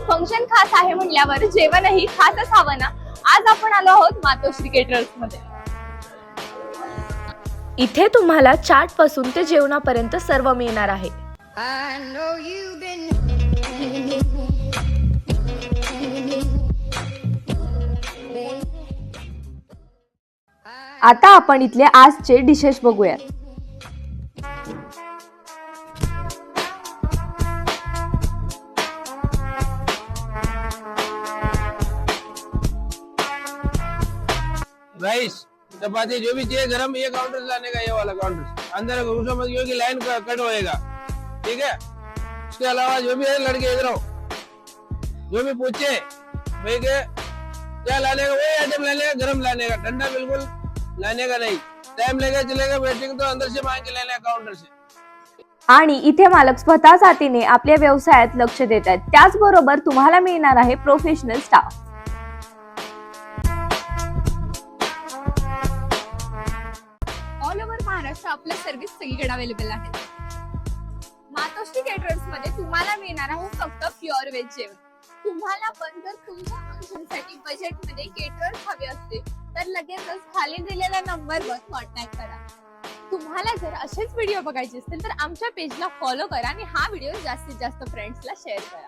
Function खास आहे म्हणल्यावर जेवणही खासच हवं ना. आज आपण आलो आहोत मातोश्री केटरर्स मध्ये. इथे तुम्हाला चाट पासून ते जेवणापर्यंत सर्व मिळणार आहे. आता आपण इथले आजचे डिशेस बघूयात. राइस चपाती जो भी चाहिए गरम, ये काउंटर से लाने का, ये वाला काउंटर अंदर घुसो मत क्योंकि लाइन कट होएगा, ठीक है. उसके अलावा जो भी है लड़के इधर आओ, जो भी पूछे भाई के क्या लाने का, वही आइटम लाने का, गरम लाने का, ठंडा बिल्कुल लाने का नहीं. टाइम लेगा चलेगा, वेटिंग तो अंदर से मांग के लेना काउंटर से. आणि इथे मालक स्वतः जातीने आपल्या व्यवसायात लक्ष देत आहेत. त्याचबरोबर तुम्हाला मिळणार आहे professional staff. All over Maharashtra आपल्या सर्व्हिस सगळीकडे अवेलेबल आहे. मातोश्री केटरर्स मध्ये तुम्हाला मिळणार आहे फक्त प्युअर व्हेज जेवण. तुम्हाला पण जर तुमच्या फंक्शनसाठी बजेट मध्ये केटरर्स हवे असतील तर लगेचच खाली दिलेल्या नंबरवर कॉन्टॅक्ट करा. तुम्हाला जर असेच व्हिडिओ बघायचे असतील तर आमच्या पेजला फॉलो करा आणि हा व्हिडिओ जास्तीत जास्त फ्रेंड्सला शेअर करा.